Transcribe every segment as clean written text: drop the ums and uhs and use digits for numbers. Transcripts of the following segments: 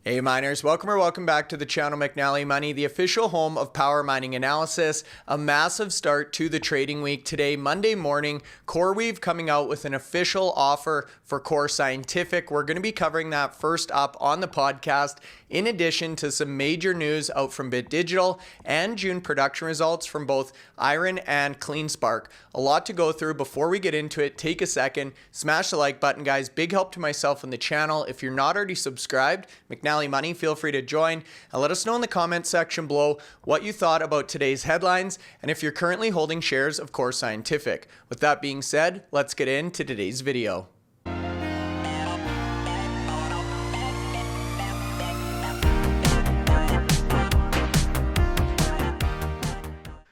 Hey miners, welcome back to the channel McNallie Money, the official home of power mining analysis. A massive start to the trading week today, Monday morning. CoreWeave coming out with an official offer for Core Scientific. We're going to be covering that first up on the podcast, in addition to some major news out from Bit Digital and June production results from both IREN and CleanSpark. A lot to go through. Before we get into it, take a second, smash the like button, guys. Big help to myself and the channel. If you're not already subscribed, McNallie Money, feel free to join and let us know in the comments section below what you thought about today's headlines and if you're currently holding shares of Core Scientific. With that being said, let's get into today's video.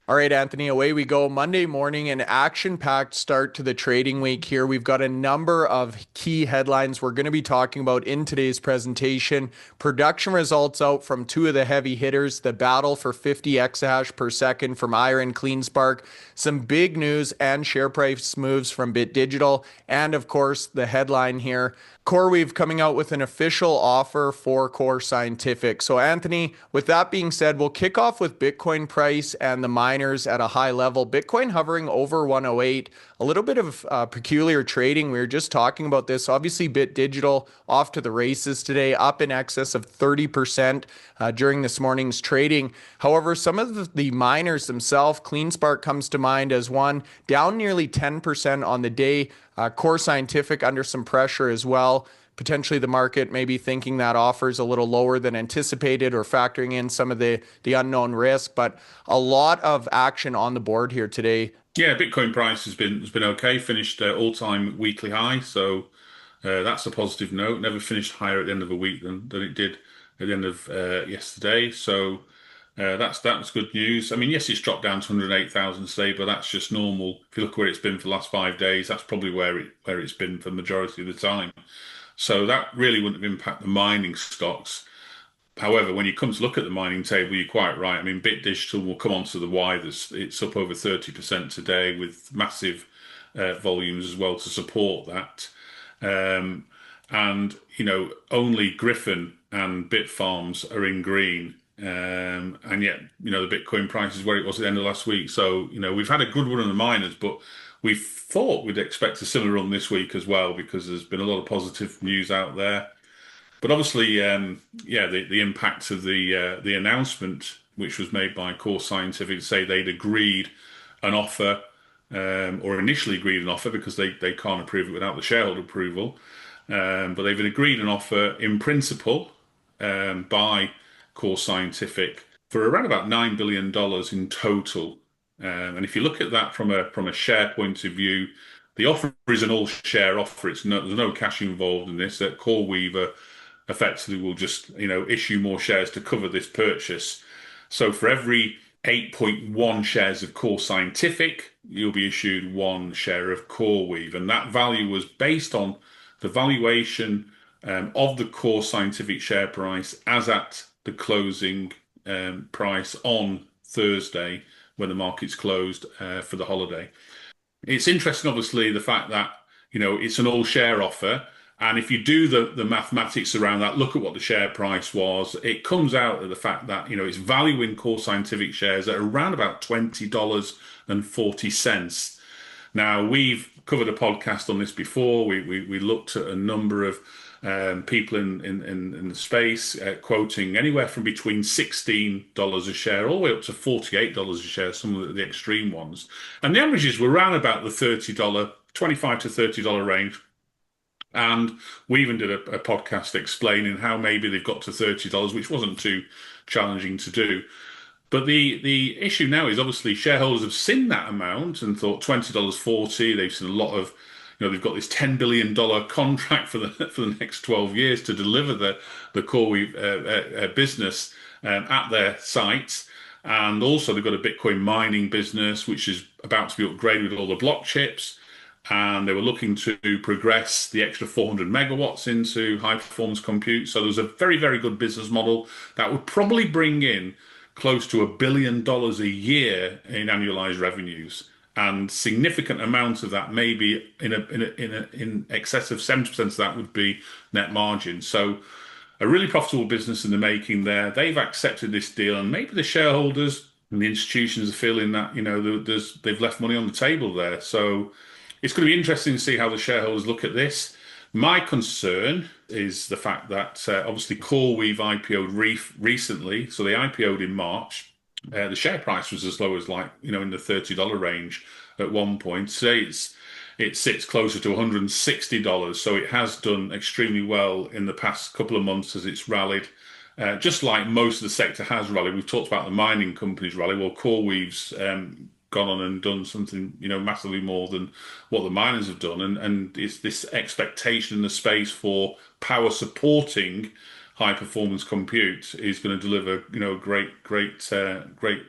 All right, Anthony, away we go. Monday morning, an action-packed start to the trading week here. We've got a number of key headlines we're going to be talking about in today's presentation. Production results out from two of the heavy hitters, the battle for 50 exahash per second from IREN CleanSpark, some big news and share price moves from Bit Digital, and of course, the headline here, CoreWeave coming out with an official offer for Core Scientific. So Anthony, with that being said, we'll kick off with Bitcoin price and the miners at a high level. Bitcoin hovering over 108, a little bit of peculiar trading. We were just talking about this. Obviously, Bit Digital off to the races today, up in excess of 30% during this morning's trading. However, some of the miners themselves, CleanSpark comes to mind as one, down nearly 10% on the day. Core Scientific under some pressure as well. Potentially the market maybe thinking that offers a little lower than anticipated or factoring in some of the unknown risk, but a lot of action on the board here today. Yeah, Bitcoin price has been okay, finished all-time weekly high, so that's a positive note. Never finished higher at the end of a week than it did at the end of yesterday, so that's good news. I mean, yes, it's dropped down to 108,000 today, but that's just normal. If you look where it's been for the last 5 days, that's probably where it's been for the majority of the time. So that really wouldn't have impacted the mining stocks. However, when you come to look at the mining table, you're quite right. I mean, Bit Digital will come onto the why. It's up over 30% today with massive volumes as well to support that. And, you know, only Gryphon and Bitfarms are in green. And yet, you know, the Bitcoin price is where it was at the end of last week. So, you know, we've had a good run on the miners, but we thought we'd expect a similar run this week as well, because there's been a lot of positive news out there. But obviously, yeah, the impact of the announcement, which was made by Core Scientific, say they'd agreed an offer, or initially agreed an offer because they can't approve it without the shareholder approval. But they've agreed an offer in principle by Core Scientific for around about $9 billion in total. And if you look at that from a share point of view, the offer is an all-share offer. There's no cash involved in this. CoreWeave effectively will just, you know, issue more shares to cover this purchase. So for every 8.1 shares of Core Scientific, you'll be issued 1 share of CoreWeave, and that value was based on the valuation of the Core Scientific share price as at the closing price on Thursday, when the market's closed for the holiday. It's interesting, obviously, the fact that, you know, it's an all-share offer. And if you do the mathematics around that, look at what the share price was, it comes out of the fact that, you know, it's valuing Core Scientific shares at around about $20.40. Now, we've covered a podcast on this before. We looked at a number of people in the space quoting anywhere from between $16 a share all the way up to $48 a share, some of the extreme ones. And the averages were around about the $25 to $30 range. And we even did a podcast explaining how maybe they've got to $30, which wasn't too challenging to do. But the issue now is obviously shareholders have seen that amount and thought $20.40. They've seen a lot of, you know, they've got this $10 billion contract for the next 12 years to deliver the CoreWeave business at their sites. And also they've got a Bitcoin mining business, which is about to be upgraded with all the block chips. And they were looking to progress the extra 400 megawatts into high performance compute. So there was a very, very good business model that would probably bring in close to $1 billion a year in annualized revenues. And significant amount of that, maybe in excess of 70% of that, would be net margin. So a really profitable business in the making there. They've accepted this deal, and maybe the shareholders and the institutions are feeling that, they've left money on the table there. So it's going to be interesting to see how the shareholders look at this. My concern is the fact that obviously CoreWeave IPO'd recently, so they IPO'd in March. The share price was as low as in the $30 range at one point. Today it sits closer to $160, so it has done extremely well in the past couple of months as it's rallied. Just like most of the sector has rallied. We've talked about the mining companies rally. Well, CoreWeave's gone on and done something, massively more than what the miners have done. And it's this expectation in the space for power supporting high performance compute is going to deliver, great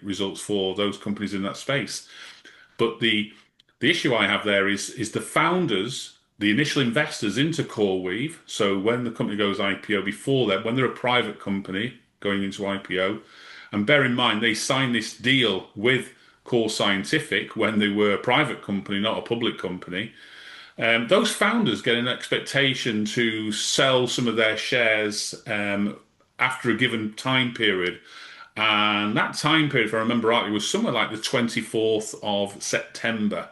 results for those companies in that space. But the issue I have there is the founders, the initial investors into CoreWeave. So when the company goes IPO, before that, when they're a private company going into IPO, and bear in mind they signed this deal with Core Scientific when they were a private company, not a public company. Those founders get an expectation to sell some of their shares after a given time period. And that time period, if I remember rightly, was somewhere like the 24th of September,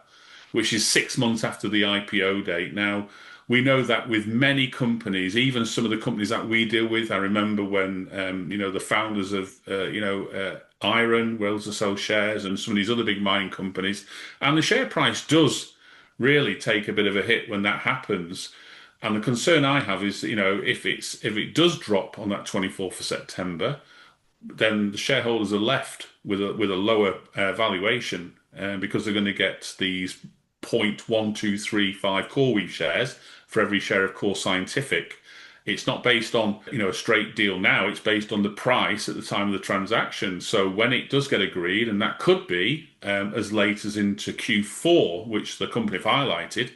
which is 6 months after the IPO date. Now, we know that with many companies, even some of the companies that we deal with, I remember when, the founders of, IREN were able to sell shares and some of these other big mining companies, and the share price does really take a bit of a hit when that happens. And the concern I have is, if it does drop on that 24th of September, then the shareholders are left with a lower valuation because they're going to get these 0.1235 CoreWeave shares for every share of Core Scientific. It's not based on a straight deal now. It's based on the price at the time of the transaction. So when it does get agreed, and that could be as late as into Q4, which the company have highlighted,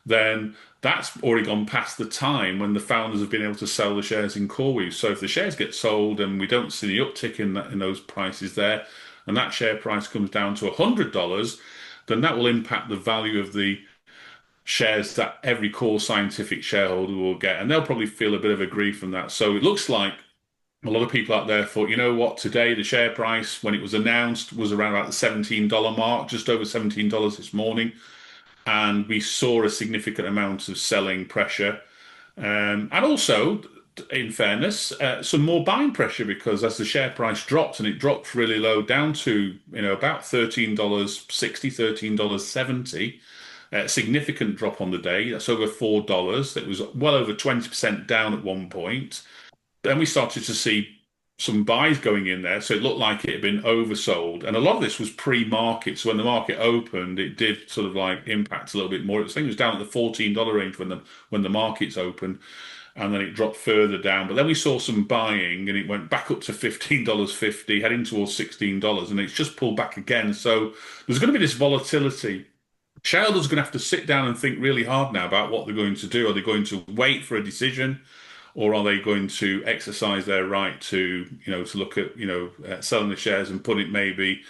then that's already gone past the time when the founders have been able to sell the shares in CoreWeave. So if the shares get sold and we don't see the uptick in those prices there, and that share price comes down to $100, then that will impact the value of the shares that every Core Scientific shareholder will get, and they'll probably feel a bit of a grief from that. So it looks like a lot of people out there thought, you know what, today the share price, when it was announced, was around about the $17 mark, just over $17 this morning. And we saw a significant amount of selling pressure. And also, in fairness, some more buying pressure, because as the share price dropped, and it dropped really low down to, about $13.60, $13.70, a significant drop on the day. That's over $4. It was well over 20% down at one point. Then we started to see some buys going in there, so it looked like it had been oversold. And a lot of this was pre-market, so when the market opened, it did sort of like impact a little bit more. I think it was down at the $14 range when the markets opened, and then it dropped further down. But then we saw some buying, and it went back up to $15.50, heading towards $16, and it's just pulled back again. So there's going to be this volatility. Shareholders are going to have to sit down and think really hard now about what they're going to do. Are they going to wait for a decision, or are they going to exercise their right to look at selling the shares and put it maybe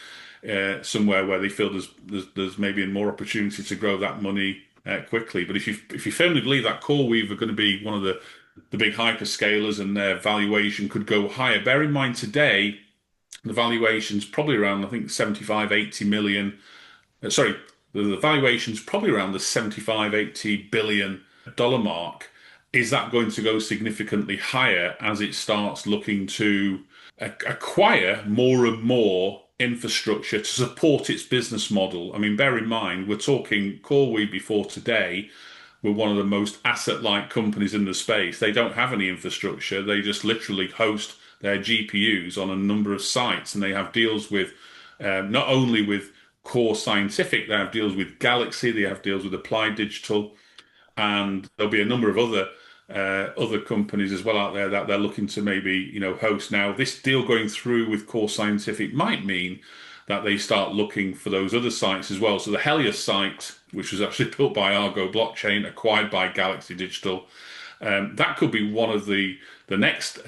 somewhere where they feel there's maybe more opportunity to grow that money quickly? But if you firmly believe that CoreWeave are going to be one of the big hyperscalers and their valuation could go higher, bear in mind today the valuation's probably around, I think, 75-80 million. Sorry, the valuation's probably around the 75-80 billion dollar mark. Is that going to go significantly higher as it starts looking to acquire more and more infrastructure to support its business model? I mean, bear in mind, we're talking CoreWeave before today. We're one of the most asset-light companies in the space. They don't have any infrastructure. They just literally host their GPUs on a number of sites, and they have deals with not only with Core Scientific, they have deals with Galaxy, they have deals with Applied Digital, and there'll be a number of other companies as well out there that they're looking to maybe host. Now, this deal going through with Core Scientific might mean that they start looking for those other sites as well. So the Helios site, which was actually built by Argo Blockchain, acquired by Galaxy Digital, that could be one of the next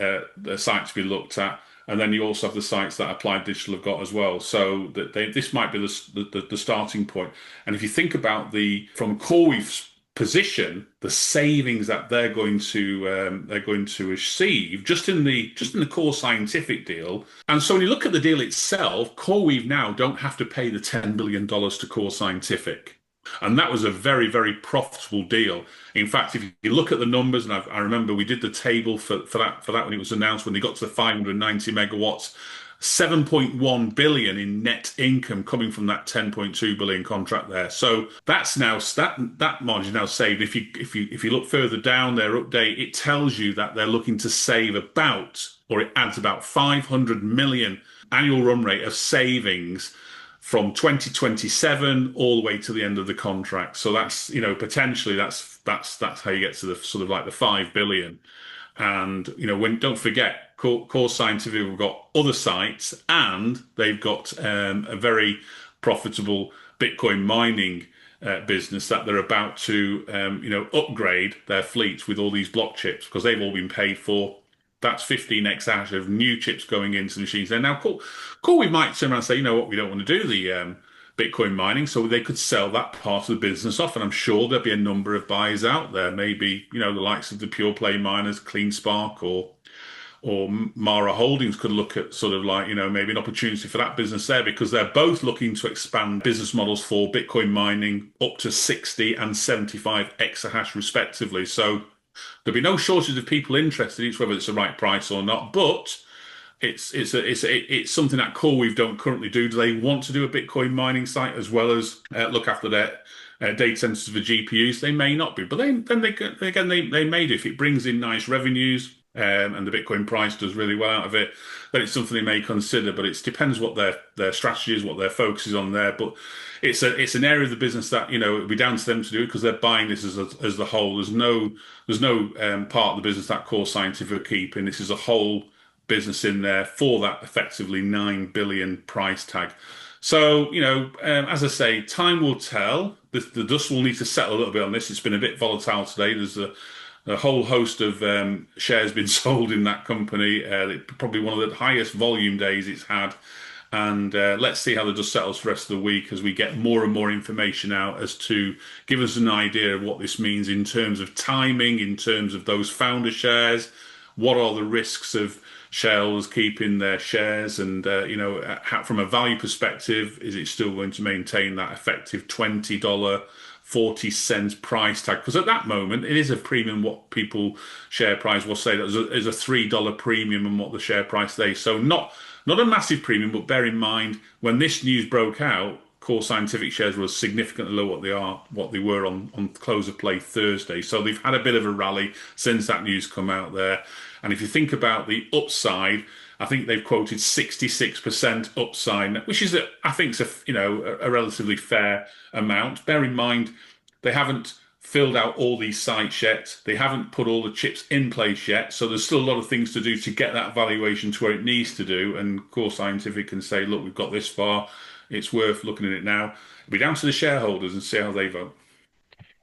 sites to be looked at. And then you also have the sites that Applied Digital have got as well. So that this might be the starting point. And if you think about from CoreWeave's position the savings that they're going to receive just in the Core Scientific deal. And so when you look at the deal itself, CoreWeave now don't have to pay the $10 billion to Core Scientific. And that was a very, very profitable deal. In fact, if you look at the numbers, and I remember we did the table for that when it was announced, when they got to the 590 megawatts, 7.1 billion in net income coming from that 10.2 billion contract there. So that's now that margin now saved. If you look further down their update, it tells you that they're looking to save it adds about 500 million annual run rate of savings from 2027 all the way to the end of the contract. So that's, potentially that's how you get to the sort of like the 5 billion. And, don't forget, Core Scientific have got other sites, and they've got a very profitable Bitcoin mining business that they're about to, upgrade their fleets with all these block chips, because they've all been paid for. That's 15 exahash of new chips going into the machines there. Now, CoreWeave might turn around and say, you know what, we don't want to do the Bitcoin mining, so they could sell that part of the business off. And I'm sure there'll be a number of buyers out there, maybe, the likes of the pure play miners, CleanSpark or Mara Holdings could look at sort of like, maybe an opportunity for that business there, because they're both looking to expand business models for Bitcoin mining up to 60 and 75 exahash respectively. So there'll be no shortage of people interested. It's whether it's the right price or not, but it's something that CoreWeave don't currently do. Do they want to do a Bitcoin mining site as well as look after their data centers for GPUs? They may not be, but they may do. If it brings in nice revenues and the Bitcoin price does really well out of it, then it's something they may consider. But it depends what their strategy is, what their focus is on there. But it's an area of the business that it'll be down to them to do, because they're buying this as the whole. There's no part of the business that Core Scientific are keeping. This is a whole business in there for that effectively 9 billion price tag. So, as I say, time will tell. The dust will need to settle a little bit on this. It's been a bit volatile today. There's a whole host of shares been sold in that company. Probably one of the highest volume days it's had. And let's see how the dust settles for the rest of the week as we get more and more information out as to give us an idea of what this means in terms of timing, in terms of those founder shares. What are the risks of shareholders keeping their shares, and from a value perspective, is it still going to maintain that effective $20.40 price tag? Because at that moment, it is a premium. What people share price will say that is a $3 premium on what the share price they. So not a massive premium, but bear in mind when this news broke out, Core Scientific shares were significantly low what they were on close of play Thursday. So they've had a bit of a rally since that news come out there. And if you think about the upside, I think they've quoted 66% upside, which is, I think, a relatively fair amount. Bear in mind, they haven't filled out all these sites yet. They haven't put all the chips in place yet. So there's still a lot of things to do to get that valuation to where it needs to do. And Core Scientific can say, look, we've got this far. It's worth looking at it now. It'll be down to the shareholders and see how they vote.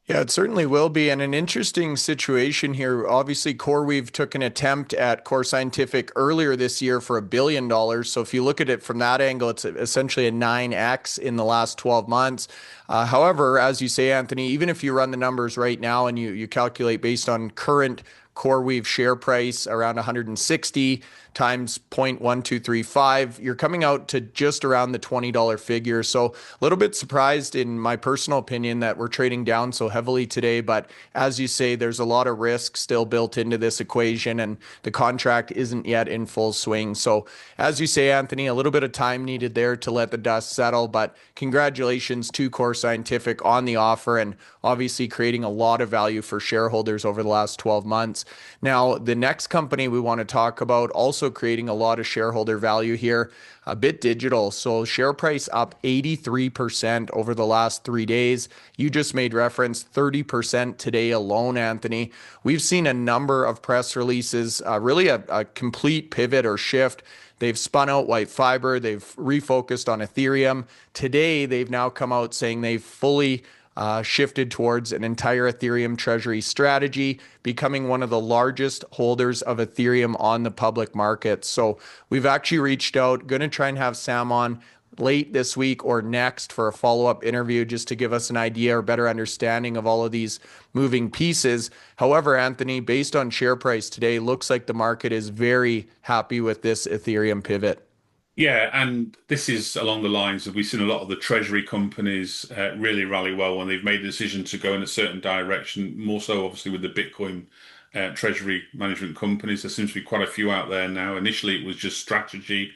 Yeah, it certainly will be. And an interesting situation here. Obviously, CoreWeave took an attempt at Core Scientific earlier this year for $1 billion. So if you look at it from that angle, it's essentially a 9x in the last 12 months. However, as you say, Anthony, even if you run the numbers right now and you calculate based on current CoreWeave share price around 160 times 0.1235, you're coming out to just around the $20 figure. So a little bit surprised, in my personal opinion, that we're trading down so heavily today. But as you say, there's a lot of risk still built into this equation, and the contract isn't yet in full swing. So as you say, Anthony, a little bit of time needed there to let the dust settle. But congratulations to Core Scientific on the offer, and obviously creating a lot of value for shareholders over the last 12 months. Now, the next company we want to talk about, also creating a lot of shareholder value here, Bit Digital. So share price up 83% over the last 3 days. You just made reference 30% today alone, Anthony. We've seen a number of press releases, really a complete pivot or shift. They've spun out white fiber. They've refocused on Ethereum. Today, they've now come out saying they've fully shifted towards an entire Ethereum treasury strategy, becoming one of the largest holders of Ethereum on the public market. So we've actually reached out, going to try and have Sam on late this week or next for a follow-up interview just to give us an idea or better understanding of all of these moving pieces. However, Anthony, based on share price today, looks like the market is very happy with this Ethereum pivot. Yeah, and this is along the lines of we've seen a lot of the treasury companies really rally well when they've made a decision to go in a certain direction, more so obviously with the Bitcoin treasury management companies. There seems to be quite a few out there now. Initially, it was just strategy,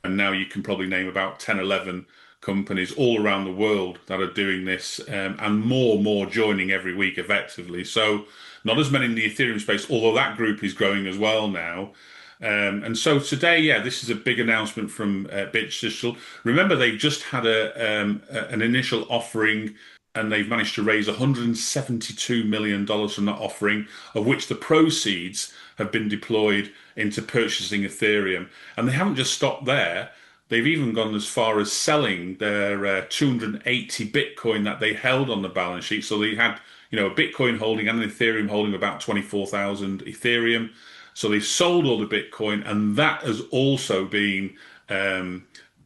and now you can probably name about 10, 11 companies all around the world that are doing this, and more joining every week effectively. So not as many in the Ethereum space, although that group is growing as well now. And so today, yeah, this is a big announcement from Bitch Digital. Remember, they've just had an initial offering, and they've managed to raise $172 million from that offering, of which the proceeds have been deployed into purchasing Ethereum. And they haven't just stopped there. They've even gone as far as selling their 280 Bitcoin that they held on the balance sheet. So they had, a Bitcoin holding and an Ethereum holding about 24,000 Ethereum. So they've sold all the Bitcoin, and that has also been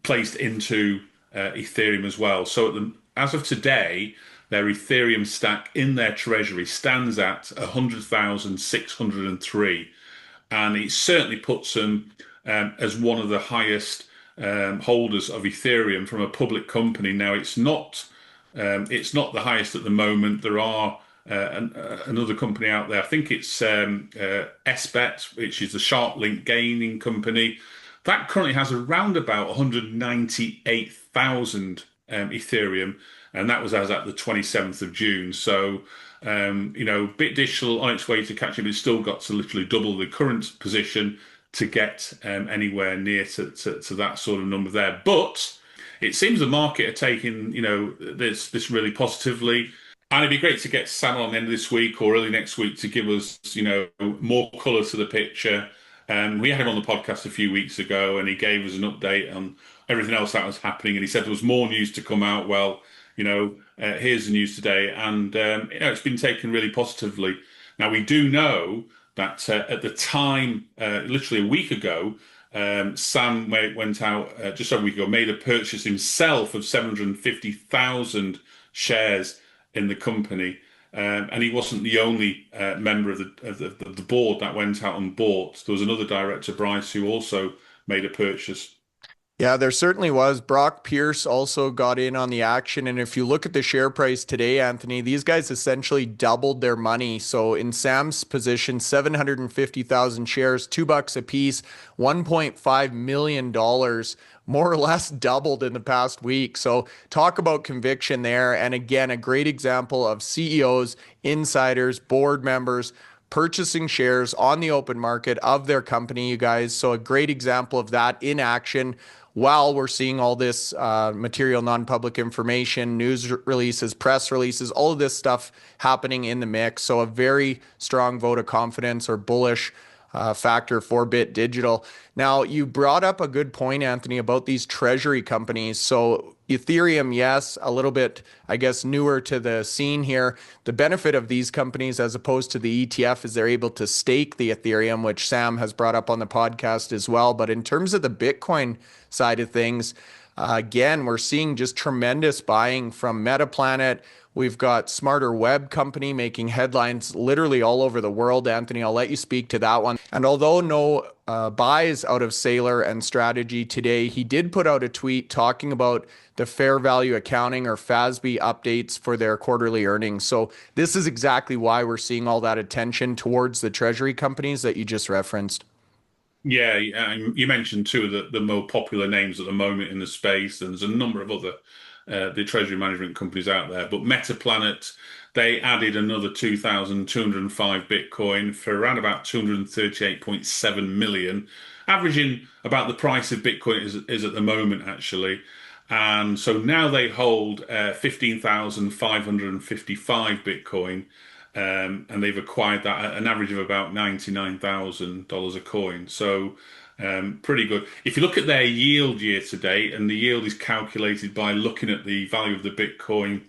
placed into Ethereum as well. So as of today, their Ethereum stack in their treasury stands at 100,603, and it certainly puts them as one of the highest holders of Ethereum from a public company. Now, it's not the highest at the moment. There are another company out there. I think it's SBET, which is the Sharp Link gaming company. That currently has around about 198,000 Ethereum, and that was as at the 27th of June. So, Bit Digital on its way to catching, but it's still got to literally double the current position to get anywhere near to that sort of number there. But it seems the market are taking, this really positively. And it'd be great to get Sam on the end of this week or early next week to give us, more colour to the picture. We had him on the podcast a few weeks ago, and he gave us an update on everything else that was happening. And he said there was more news to come out. Well, here's the news today, and it's been taken really positively. Now, we do know that at the time, literally a week ago, Sam went out just over a week ago, made a purchase himself of 750,000 shares in the company, and he wasn't the only member of the board that went out and bought. There was another director, Bryce, who also made a purchase. Yeah, there certainly was. Brock Pierce also got in on the action. And if you look at the share price today, Anthony, these guys essentially doubled their money. So in Sam's position, 750,000 shares, $2 a piece, $1.5 million, more or less doubled in the past week. So talk about conviction there. And again, a great example of CEOs, insiders, board members purchasing shares on the open market of their company, you guys. So a great example of that in action while we're seeing all this material, non-public information, news releases, press releases, all of this stuff happening in the mix. So a very strong vote of confidence or bullish factor for Bit Digital. Now, you brought up a good point, Anthony, about these treasury companies. So Ethereum, yes, a little bit, I guess, newer to the scene here. The benefit of these companies as opposed to the ETF is they're able to stake the Ethereum, which Sam has brought up on the podcast as well. But in terms of the Bitcoin side of things, again, we're seeing just tremendous buying from Metaplanet. We've got Smarter Web Company making headlines literally all over the world. Anthony, I'll let you speak to that one. And although no buys out of Saylor and Strategy today, he did put out a tweet talking about the fair value accounting or FASB updates for their quarterly earnings. So this is exactly why we're seeing all that attention towards the treasury companies that you just referenced. Yeah, you mentioned two of the more popular names at the moment in the space, and there's a number of other the treasury management companies out there. But Metaplanet, they added another 2,205 Bitcoin for around about 238.7 million, averaging about the price of Bitcoin is at the moment, actually. And so now they hold 15,555 Bitcoin. And they've acquired that at an average of about $99,000 a coin. So pretty good. If you look at their yield year to date, and the yield is calculated by looking at the value of the Bitcoin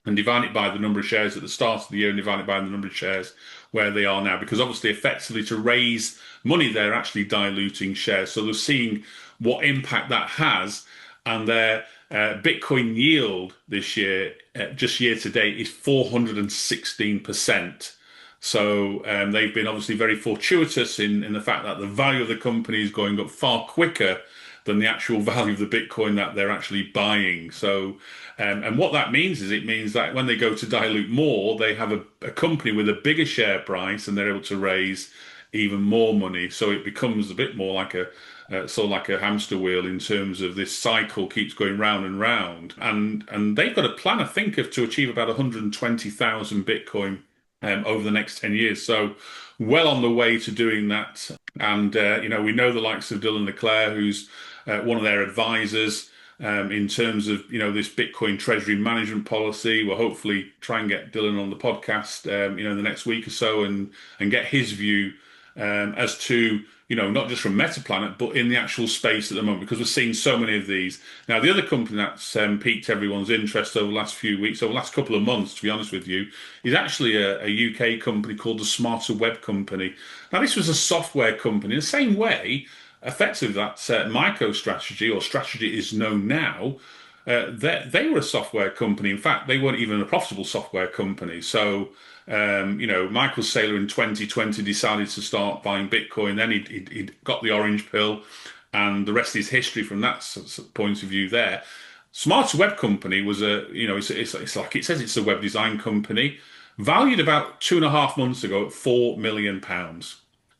and divide it by the number of shares at the start of the year and divide it by the number of shares where they are now, because obviously effectively to raise money, they're actually diluting shares. So they're seeing what impact that has. and their Bitcoin yield this year, just year to date, is 416%. So they've been obviously very fortuitous in the fact that the value of the company is going up far quicker than the actual value of the Bitcoin that they're actually buying. So, and what that means is it means that when they go to dilute more, they have a company with a bigger share price and they're able to raise even more money. So it becomes a bit more like sort of like a hamster wheel in terms of this cycle keeps going round and round. And they've got a plan, I think, to achieve about 120,000 Bitcoin over the next 10 years. So well on the way to doing that. And, we know the likes of Dylan LeClaire, who's one of their advisors in terms of, this Bitcoin treasury management policy. We'll hopefully try and get Dylan on the podcast, in the next week or so and get his view as to, not just from Metaplanet, but in the actual space at the moment, because we're seeing so many of these. Now, the other company that's piqued everyone's interest over the last few weeks, over the last couple of months, to be honest with you, is actually a UK company called the Smarter Web Company. Now, this was a software company, the same way, effectively, that MicroStrategy, or Strategy is known now. They were a software company. In fact, they weren't even a profitable software company. So, Michael Saylor in 2020 decided to start buying Bitcoin. Then he got the orange pill, and the rest is history from that point of view there. Smarter Web Company was it's like it says it's a web design company, valued about 2.5 months ago at £4 million.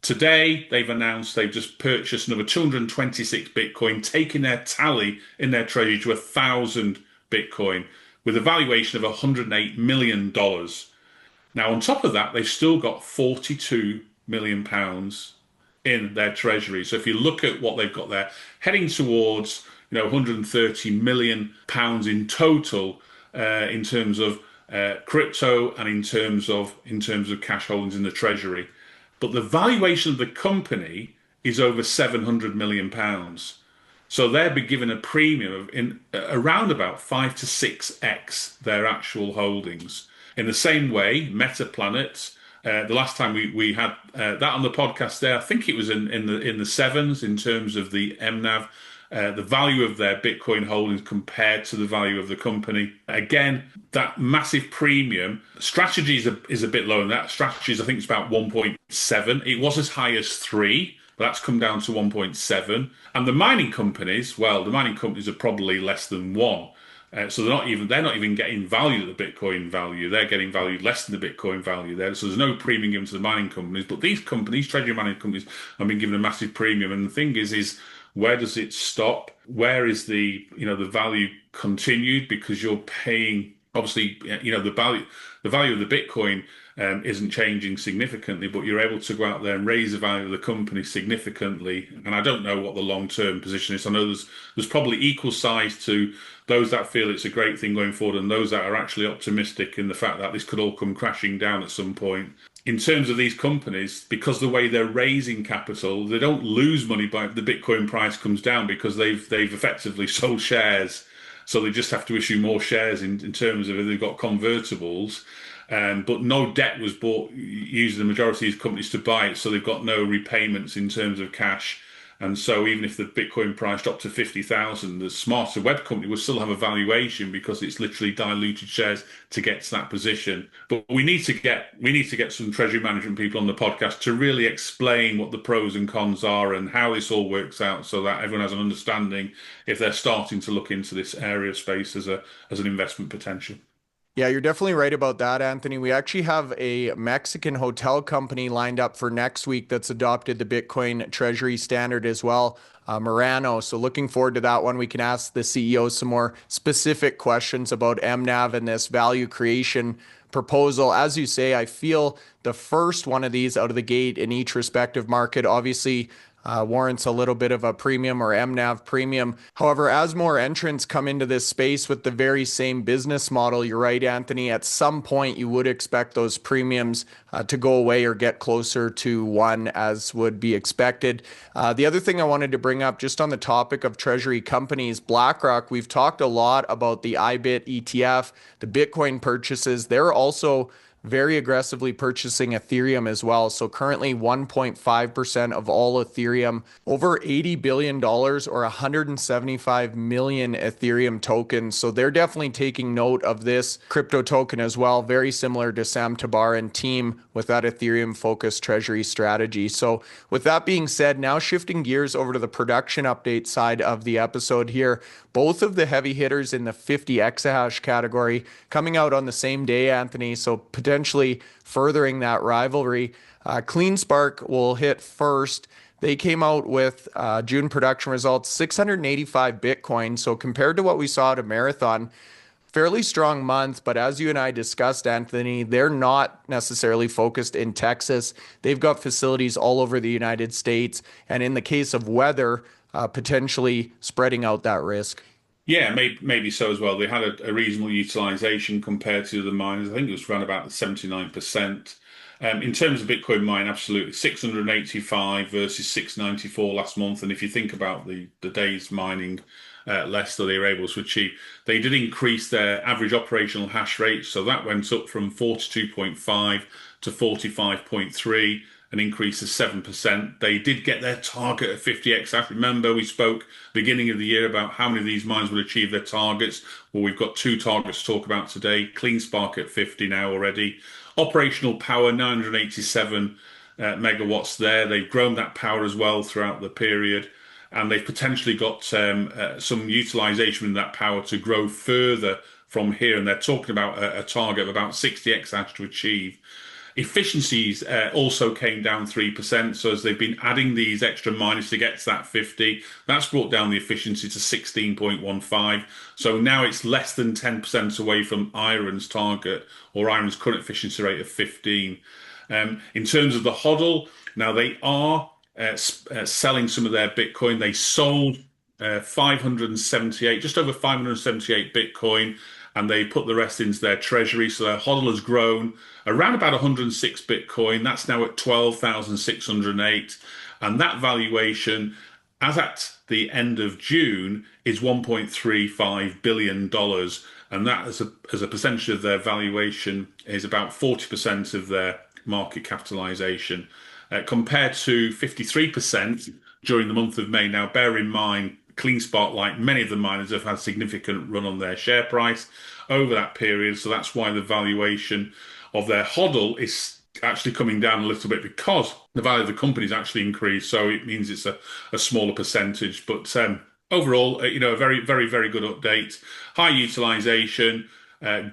Today, they've announced they've just purchased another 226 Bitcoin, taking their tally in their treasury to 1,000 Bitcoin with a valuation of $108 million. Now, on top of that, they've still got £42 million in their treasury. So if you look at what they've got there, heading towards £130 million in total in terms of crypto and in terms of cash holdings in the treasury. But the valuation of the company is over £700 million. So they'll be given a premium of around about 5 to 6x their actual holdings. In the same way, Metaplanet, the last time we had that on the podcast there, I think it was in the sevens in terms of the MNAV, the value of their Bitcoin holdings compared to the value of the company. Again, that massive premium. Strategy is a bit lower than that. Strategies, I think it's about 1.7. It was as high as 3, but that's come down to 1.7. And the mining companies, well, the mining companies are probably less than 1. So they're not even getting valued at the Bitcoin value. They're getting valued less than the Bitcoin value there. So there's no premium given to the mining companies. But these companies, treasury mining companies, have been given a massive premium. And the thing is where does it stop? Where is the value continued? Because you're paying, obviously, the value of the Bitcoin isn't changing significantly, but you're able to go out there and raise the value of the company significantly. And I don't know what the long-term position is. I know there's probably equal size to those that feel it's a great thing going forward and those that are actually optimistic in the fact that this could all come crashing down at some point. In terms of these companies, because the way they're raising capital, they don't lose money by the Bitcoin price comes down because they've effectively sold shares. So they just have to issue more shares in terms of if they've got convertibles. But no debt was bought using the majority of these companies to buy it. So they've got no repayments in terms of cash. And so even if the Bitcoin price dropped to 50,000, the Smarter Web Company will still have a valuation because it's literally diluted shares to get to that position. But we need to get some treasury management people on the podcast to really explain what the pros and cons are and how this all works out so that everyone has an understanding if they're starting to look into this area of space as an investment potential. Yeah, you're definitely right about that, Anthony. We actually have a Mexican hotel company lined up for next week that's adopted the Bitcoin Treasury standard as well, Murano. So looking forward to that one. We can ask the CEO some more specific questions about MNAV and this value creation proposal. As you say, I feel the first one of these out of the gate in each respective market obviously warrants a little bit of a premium or MNAV premium. However, as more entrants come into this space with the very same business model, you're right, Anthony, at some point you would expect those premiums to go away or get closer to 1 as would be expected. The other thing I wanted to bring up just on the topic of treasury companies, BlackRock, we've talked a lot about the IBIT ETF, the Bitcoin purchases. They're also very aggressively purchasing Ethereum as well. So currently 1.5% of all Ethereum, over $80 billion or 175 million Ethereum tokens. So they're definitely taking note of this crypto token as well, very similar to Sam Tabar and team with that Ethereum focused treasury strategy. So with that being said, now shifting gears over to the production update side of the episode here, both of the heavy hitters in the 50 exahash category coming out on the same day, Anthony. So potentially furthering that rivalry. CleanSpark will hit first. They came out with June production results, 685 Bitcoin. So compared to what we saw at a marathon, fairly strong month. But as you and I discussed, Anthony, they're not necessarily focused in Texas. They've got facilities all over the United States. And in the case of weather, potentially spreading out that risk. Yeah, maybe so as well. They had a reasonable utilization compared to the miners. I think it was around about the 79%. In terms of Bitcoin mine, absolutely 685 versus 694 last month. And if you think about the days mining less that they were able to achieve, they did increase their average operational hash rate. So that went up from 42.5 to 45.3, an increase of 7%. They did get their target of 50 exahash. Remember, we spoke beginning of the year about how many of these mines would achieve their targets. Well, we've got two targets to talk about today. CleanSpark at 50 now already. Operational power, 987 megawatts there. They've grown that power as well throughout the period. And they've potentially got some utilization in that power to grow further from here. And they're talking about a target of about 60 exahash to achieve. Efficiencies also came down 3%. So as they've been adding these extra miners to get to that 50, that's brought down the efficiency to 16.15. So now it's less than 10% away from IREN's target, or IREN's current efficiency rate of 15. In terms of the HODL, now they are selling some of their Bitcoin. They sold 578, just over 578 Bitcoin, and they put the rest into their treasury. So their HODL has grown around about 106 Bitcoin. That's now at 12,608. And that valuation, as at the end of June, is $1.35 billion. And that, as a percentage of their valuation, is about 40% of their market capitalization, compared to 53% during the month of May. Now, bear in mind, CleanSpark, like many of the miners, have had significant run on their share price over that period. So that's why the valuation of their HODL is actually coming down a little bit, because the value of the company's actually increased. So it means it's a smaller percentage. But overall, a very, very, very good update. High utilization,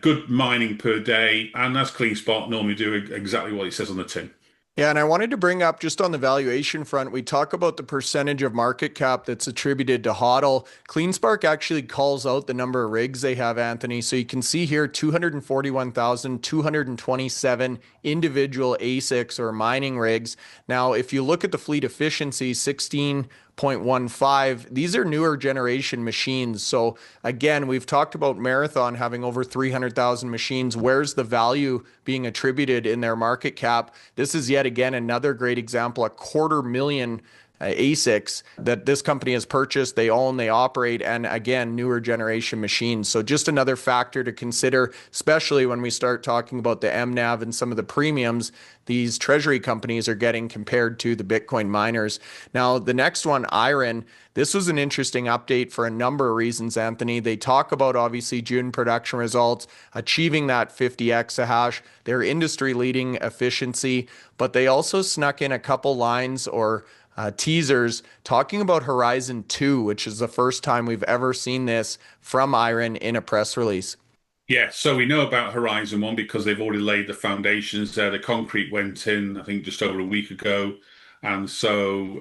good mining per day. And as CleanSpark normally do, exactly what it says on the tin. Yeah, and I wanted to bring up just on the valuation front, we talk about the percentage of market cap that's attributed to HODL. CleanSpark actually calls out the number of rigs they have, Anthony. So you can see here 241,227 individual ASICs or mining rigs. Now, if you look at the fleet efficiency, 16.15, these are newer generation machines. So again, we've talked about Marathon having over 300,000 machines. Where's the value being attributed in their market cap? This is yet again another great example, 250,000 ASICs that this company has purchased, they own, they operate, and again, newer generation machines. So just another factor to consider, especially when we start talking about the MNAV and some of the premiums these treasury companies are getting compared to the Bitcoin miners. Now, the next one, IREN, this was an interesting update for a number of reasons, Anthony. They talk about obviously June production results, achieving that 50 exahash, their industry-leading efficiency, but they also snuck in a couple lines or teasers talking about Horizon 2, which is the first time we've ever seen this from IREN in a press release. Yeah, so we know about Horizon 1 because they've already laid the foundations there. The concrete went in, I think, just over a week ago. And so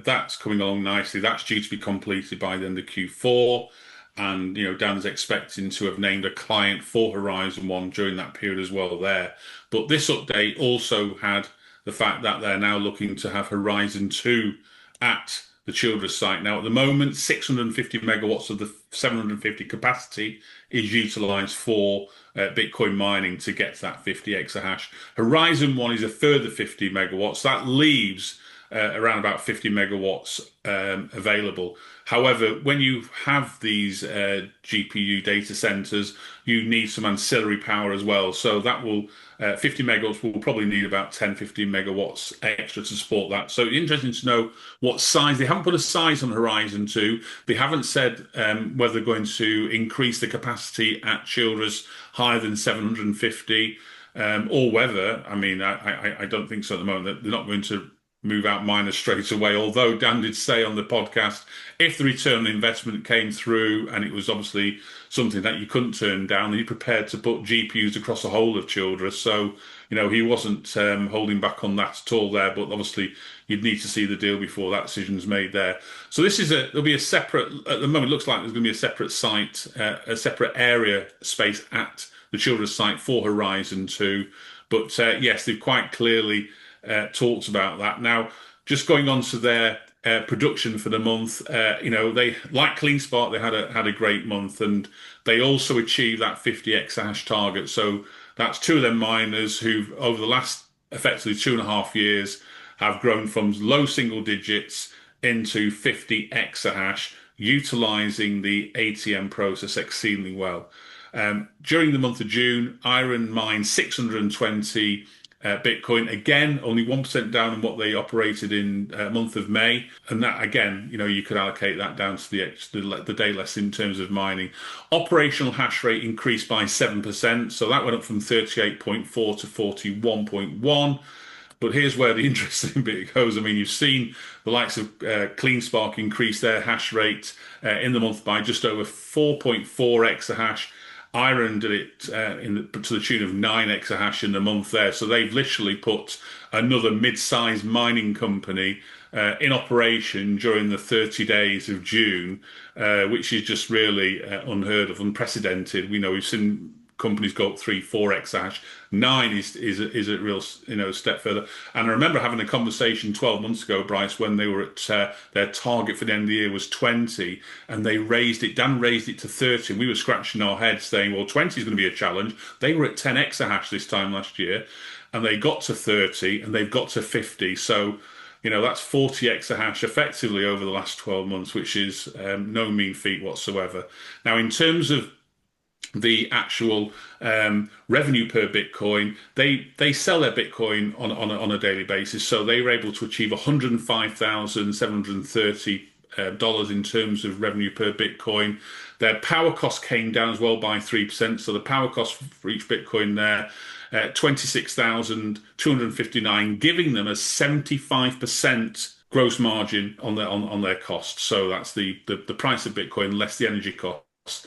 that's coming along nicely. That's due to be completed by the end of Q4. And, Dan's expecting to have named a client for Horizon 1 during that period as well there. But this update also had the fact that they're now looking to have Horizon 2 at the Childress site. Now, at the moment, 650 megawatts of the 750 capacity is utilized for Bitcoin mining to get to that 50 exahash. Horizon 1 is a further 50 megawatts. That leaves around about 50 megawatts available. However, when you have these GPU data centers, you need some ancillary power as well. So that will 50 megawatts will probably need about 10, 15 megawatts extra to support that. So interesting to know what size. They haven't put a size on Horizon 2. They haven't said whether they're going to increase the capacity at Childress higher than 750. Or whether, I mean, I don't think so at the moment. They're not going to move out miners straight away. Although Dan did say on the podcast, if the return on investment came through and it was obviously something that you couldn't turn down, he's prepared to put GPUs across the whole of Childress. So, he wasn't holding back on that at all there. But obviously, you'd need to see the deal before that decision's made there. So there'll be a separate, at the moment, it looks like there's going to be a separate site, a separate area space at the Childress site for Horizon 2. But yes, they've quite clearly talked about that. Now, just going on to their production for the month, they, like CleanSpark, they had a great month, and they also achieved that 50 exahash target. So that's two of them miners who've, over the last effectively 2.5 years, have grown from low single digits into 50 exahash, utilizing the ATM process exceedingly well. During the month of June, IREN mined 620 Bitcoin. Again, only 1% down on what they operated in month of May. And that, again, you could allocate that down to the day less in terms of mining. Operational hash rate increased by 7%. So that went up from 38.4 to 41.1. But here's where the interesting bit goes. I mean, you've seen the likes of CleanSpark increase their hash rate in the month by just over 4.4 exahash. IREN did it to the tune of 9 exahash in the month there. So they've literally put another mid-sized mining company in operation during the 30 days of June, which is just really unheard of, unprecedented. We've seen companies go up 3, 4 exahash. 9 is a real step further. And I remember having a conversation 12 months ago, Bryce, when they were at their target for the end of the year was 20, and Dan raised it to 30, and we were scratching our heads saying, well, 20 is going to be a challenge. They were at 10 exahash this time last year, and they got to 30, and they've got to 50. So that's 40 exahash effectively over the last 12 months, which is no mean feat whatsoever. Now, in terms of the actual revenue per Bitcoin, they sell their Bitcoin on a daily basis. So they were able to achieve $105,730 in terms of revenue per Bitcoin. Their power cost came down as well by 3%. So the power cost for each Bitcoin there, 26,259, giving them a 75% gross margin on their costs. So that's the price of Bitcoin less the energy costs.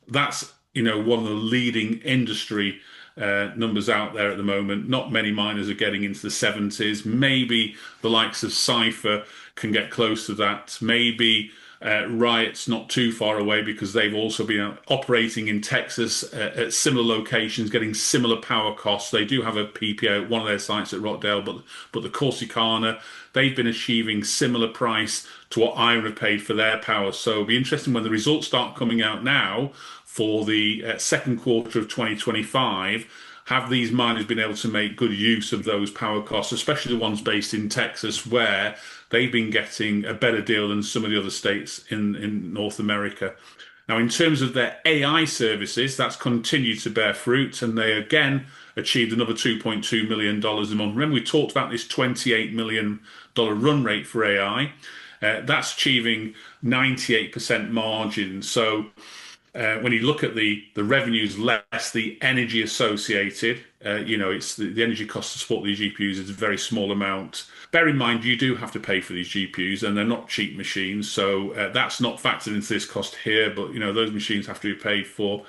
That's one of the leading industry numbers out there at the moment. Not many miners are getting into the 70s. Maybe the likes of Cypher can get close to that. Maybe Riot's not too far away because they've also been operating in Texas at similar locations, getting similar power costs. They do have a PPA at one of their sites at Rockdale, but the Corsicana, they've been achieving similar price to what IREN have paid for their power. So it'll be interesting when the results start coming out now for the second quarter of 2025. Have these miners been able to make good use of those power costs, especially the ones based in Texas, where they've been getting a better deal than some of the other states in North America? Now, in terms of their AI services, that's continued to bear fruit, and they again achieved another $2.2 million a month. Remember, we talked about this $28 million run rate for AI. That's achieving 98% margin. So when you look at the revenues less the energy associated, it's the energy cost to support these GPUs is a very small amount. Bear in mind, you do have to pay for these GPUs, and they're not cheap machines, so that's not factored into this cost here. But those machines have to be paid for.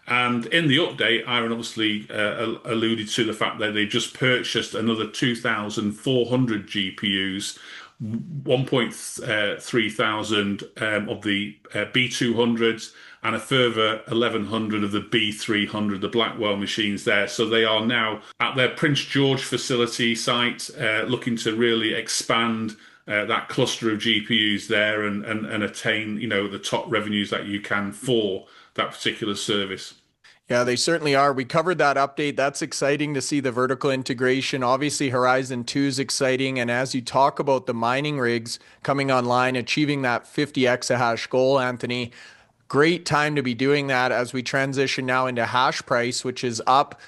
And in the update, IREN obviously alluded to the fact that they just purchased another 2,400 GPUs. 1.3 thousand of the B200s and a further 1,100 of the B300, the Blackwell machines there. So they are now at their Prince George facility site, looking to really expand that cluster of GPUs there and attain, the top revenues that you can for that particular service. Yeah, they certainly are. We covered that update. That's exciting to see the vertical integration. Obviously, Horizon 2 is exciting. And as you talk about the mining rigs coming online, achieving that 50 exahash goal, Anthony, great time to be doing that as we transition now into Hashprice, which is up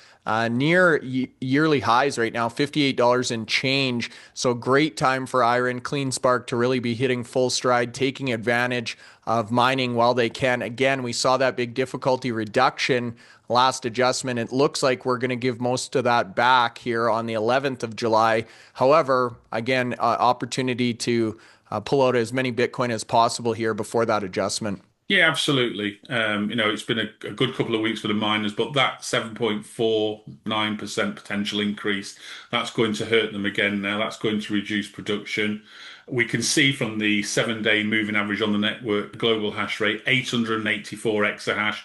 near yearly highs right now, $58 and change. So great time for IREN CleanSpark to really be hitting full stride, taking advantage of mining while they can. Again, we saw that big difficulty reduction last adjustment. It looks like we're going to give most of that back here on the 11th of July. However, again, opportunity to pull out as many Bitcoin as possible here before that adjustment. Yeah, absolutely. It's been a good couple of weeks for the miners, but that 7.49% potential increase, that's going to hurt them again now. That's going to reduce production. We can see from the 7-day moving average on the network, global hash rate, 884 exahash.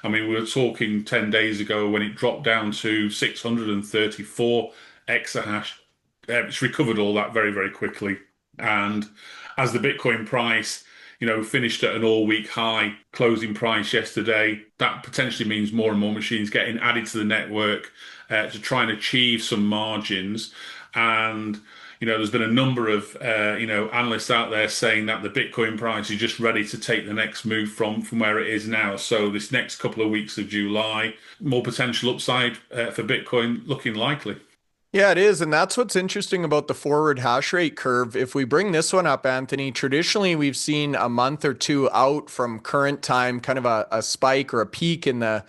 I mean, we were talking 10 days ago when it dropped down to 634 exahash. It's recovered all that very, very quickly. And as the Bitcoin price finished at an all-week high closing price yesterday, that potentially means more and more machines getting added to the network to try and achieve some margins. And, there's been a number of, analysts out there saying that the Bitcoin price is just ready to take the next move from where it is now. So this next couple of weeks of July, more potential upside for Bitcoin looking likely. Yeah, it is. And that's what's interesting about the forward hash rate curve. If we bring this one up, Anthony, traditionally we've seen a month or two out from current time, kind of a spike or a peak in the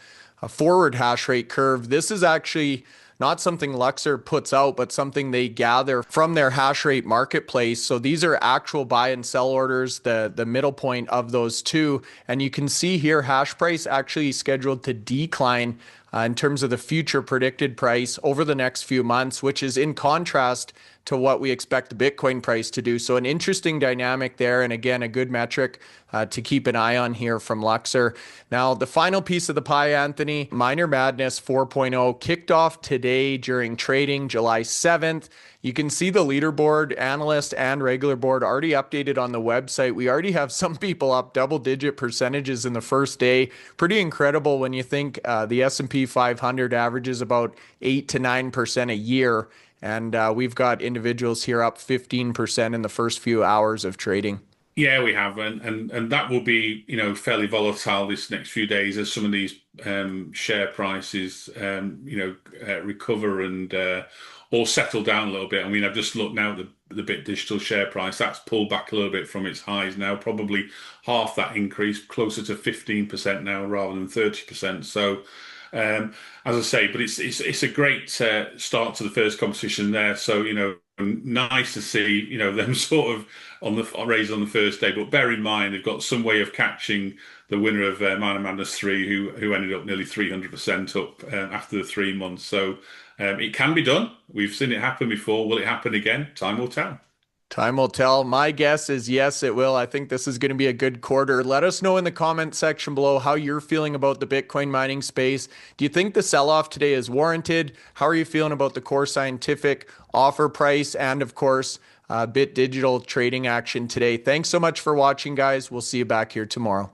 forward hash rate curve. This is actually not something Luxor puts out, but something they gather from their hash rate marketplace. So these are actual buy and sell orders, the middle point of those two. And you can see here, hash price actually scheduled to decline in terms of the future predicted price over the next few months, which is in contrast to what we expect the Bitcoin price to do. So an interesting dynamic there. And again, a good metric to keep an eye on here from Luxor. Now, the final piece of the pie, Anthony, Miner Madness 4.0 kicked off today during trading, July 7th. You can see the leaderboard, analyst and regular board already updated on the website. We already have some people up double-digit percentages in the first day. Pretty incredible when you think the S&P 500 averages about 8 to 9% a year. And we've got individuals here up 15% in the first few hours of trading. Yeah, we have, and that will be fairly volatile this next few days as some of these share prices recover and or settle down a little bit. I mean, I've just looked now at the Bit Digital share price. That's pulled back a little bit from its highs now, probably half that increase, closer to 15% now rather than 30%. So. As I say, but it's a great start to the first competition there. So nice to see them sort of raised on the first day. But bear in mind they've got some way of catching the winner of Miner Madness 3, who ended up nearly 300% up after the 3 months. So it can be done. We've seen it happen before. Will it happen again? Time will tell. Time will tell. My guess is yes, it will. I think this is going to be a good quarter. Let us know in the comment section below how you're feeling about the Bitcoin mining space. Do you think the sell-off today is warranted? How are you feeling about the Core Scientific offer price and, of course, Bit Digital trading action today? Thanks so much for watching, guys. We'll see you back here tomorrow.